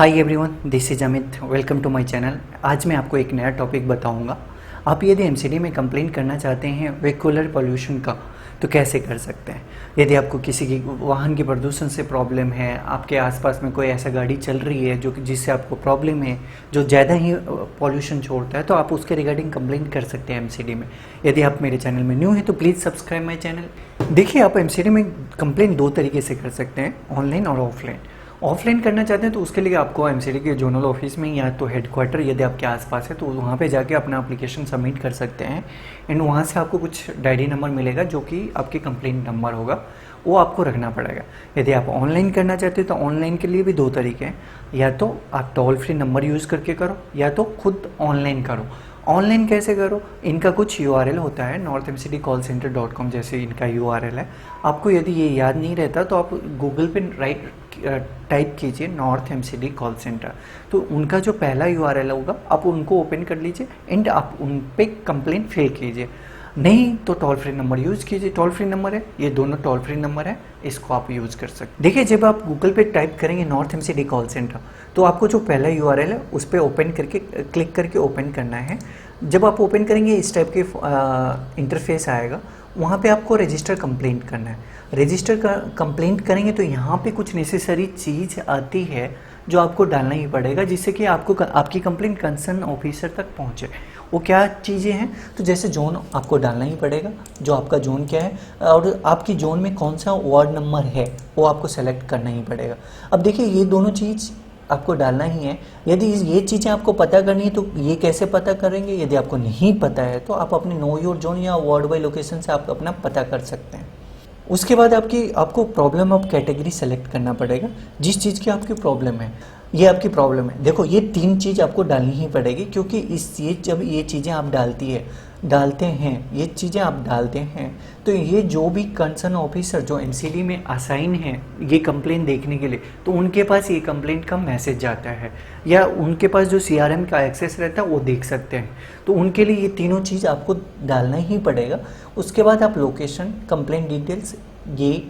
Hi everyone, this is Amit. Welcome to my channel. आज मैं आपको एक नया टॉपिक बताऊंगा। आप यदि एमसीडी में कंप्लेंट करना चाहते हैं वेहिकुलर पोल्यूशन का, तो कैसे कर सकते हैं। यदि आपको किसी की वाहन की प्रदूषण से प्रॉब्लम है, आपके आसपास में कोई ऐसा गाड़ी चल रही है जो जिससे आपको प्रॉब्लम है, जो ज़्यादा ही पॉल्यूशन छोड़ता है, तो आप उसके रिगार्डिंग कंप्लेंट कर सकते हैं एमसीडी में। यदि आप मेरे चैनल में न्यू हैं तो प्लीज़ सब्सक्राइब माई चैनल। देखिए, आप एमसीडी में कंप्लेंट दो तरीके से कर सकते हैं, ऑनलाइन और ऑफलाइन। ऑफलाइन करना चाहते हैं तो उसके लिए आपको एमसीडी के जोनल ऑफिस में या तो हेडक्वार्टर यदि आपके आसपास है तो वहाँ पे जाके अपना एप्लीकेशन सबमिट कर सकते हैं। एंड वहाँ से आपको कुछ डायरी नंबर मिलेगा जो कि आपके कंप्लेंट नंबर होगा, वो आपको रखना पड़ेगा। यदि आप ऑनलाइन करना चाहते हो तो ऑनलाइन के लिए भी दो तरीके हैं, या तो आप टोल फ्री नंबर यूज़ करके करो या तो खुद ऑनलाइन करो। ऑनलाइन कैसे करो, इनका कुछ URL होता है, northmcdcallcenter.com जैसे इनका URL है। आपको यदि ये याद नहीं रहता तो आप गूगल पे टाइप कीजिए नॉर्थ एमसीडी कॉल सेंटर, तो उनका जो पहला URL होगा आप उनको ओपन कर लीजिए एंड आप उन पे कंप्लेंट फिल कीजिए। नहीं तो टोल फ्री नंबर यूज़ कीजिए, टोल फ्री नंबर है, ये दोनों टोल फ्री नंबर है, इसको आप यूज़ कर सकते हैं। देखिए, जब आप गूगल पे टाइप करेंगे नॉर्थ एमसीडी कॉल सेंटर तो आपको जो पहला URL है उस पर ओपन करके क्लिक करके ओपन करना है। जब आप ओपन करेंगे इस टाइप के इंटरफेस आएगा, वहाँ पे आपको रजिस्टर कंप्लेंट करना है। रजिस्टर कंप्लेंट करेंगे तो यहाँ पे कुछ नेसेसरी चीज़ आती है जो आपको डालना ही पड़ेगा, जिससे कि आपको आपकी कंप्लेंट कंसर्न ऑफिसर तक पहुँचे। वो क्या चीज़ें हैं, तो जैसे जोन आपको डालना ही पड़ेगा, जो आपका जोन क्या है और आपकी जोन में कौन सा वार्ड नंबर है वो आपको सेलेक्ट करना ही पड़ेगा। अब देखिए, ये दोनों चीज़ आपको डालना ही है। यदि ये चीज़ें आपको पता करनी है तो ये कैसे पता करेंगे, यदि आपको नहीं पता है तो आप अपने नो योर जोन या वार्ड बाई लोकेशन से आप अपना पता कर सकते हैं। उसके बाद आपको प्रॉब्लम ऑफ कैटेगरी सेलेक्ट करना पड़ेगा, जिस चीज़ की आपकी प्रॉब्लम है। ये आपकी प्रॉब्लम है, देखो ये तीन चीज़ आपको डालनी ही पड़ेगी, क्योंकि जब ये चीज़ें आप डालते हैं ये चीज़ें आप डालते हैं तो ये जो भी कंसर्न ऑफिसर जो एमसीडी में असाइन है ये कंप्लेंट देखने के लिए, तो उनके पास ये कंप्लेंट का मैसेज जाता है या उनके पास जो CRM का एक्सेस रहता है वो देख सकते हैं। तो उनके लिए ये तीनों चीज़ आपको डालना ही पड़ेगा। उसके बाद आप लोकेशन, कंप्लेंट डिटेल्स, ये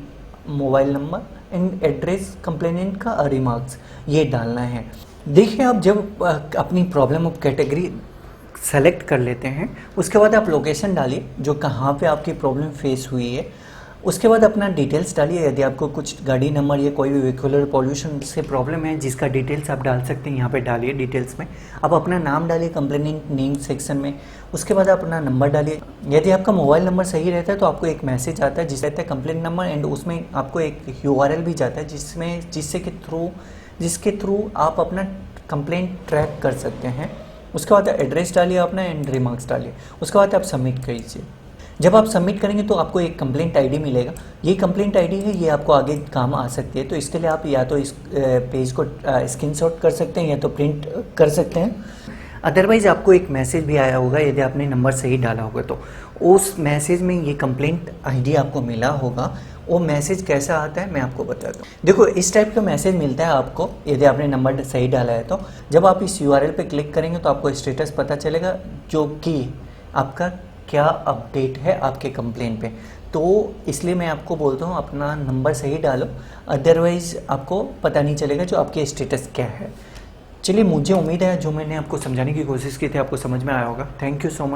mobile number and address, complainant का रिमार्क्स, ये डालना है। देखिए, आप जब अपनी प्रॉब्लम ऑफ कैटेगरी सेलेक्ट कर लेते हैं, उसके बाद आप लोकेशन डालिए जो कहाँ पे आपकी प्रॉब्लम फेस हुई है। उसके बाद अपना डिटेल्स डालिए, यदि आपको कुछ गाड़ी नंबर या कोई भी वेहिकुलर पॉल्यूशन से प्रॉब्लम है जिसका डिटेल्स आप डाल सकते हैं, यहाँ पे डालिए। डिटेल्स में आप अपना नाम डालिए कंप्लेनेंट नेम सेक्शन में। उसके बाद आप अपना नंबर डालिए। यदि आपका मोबाइल नंबर सही रहता है तो आपको एक मैसेज आता है जिस रहता है कंप्लेंट नंबर, एंड उसमें आपको एक URL भी जाता है जिसके थ्रू आप अपना कंप्लेंट ट्रैक कर सकते हैं। उसके बाद एड्रेस डालिए अपना एंड रिमार्क्स डालिए। उसके बाद आप सबमिट कीजिए। जब आप सबमिट करेंगे तो आपको एक कंप्लेंट ID मिलेगा। ये कंप्लेंट ID है, ये आपको आगे काम आ सकती है, तो इसके लिए आप या तो इस पेज को स्क्रीनशॉट कर सकते हैं या तो प्रिंट कर सकते हैं। अदरवाइज़ आपको एक मैसेज भी आया होगा यदि आपने नंबर सही डाला होगा, तो उस मैसेज में ये कंप्लेंट ID आपको मिला होगा। वो मैसेज कैसा आता है मैं आपको बताता हूँ। देखो, इस टाइप का मैसेज मिलता है आपको यदि आपने नंबर सही डाला है तो। जब आप इस URL पे क्लिक करेंगे तो आपको स्टेटस पता चलेगा, जो कि आपका क्या अपडेट है आपके कंप्लेंट पे। तो इसलिए मैं आपको बोलता हूँ अपना नंबर सही डालो, अदरवाइज़ आपको पता नहीं चलेगा जो आपके स्टेटस क्या है। चलिए, मुझे उम्मीद है जो मैंने आपको समझाने की कोशिश की थी आपको समझ में आया होगा। Thank you so much.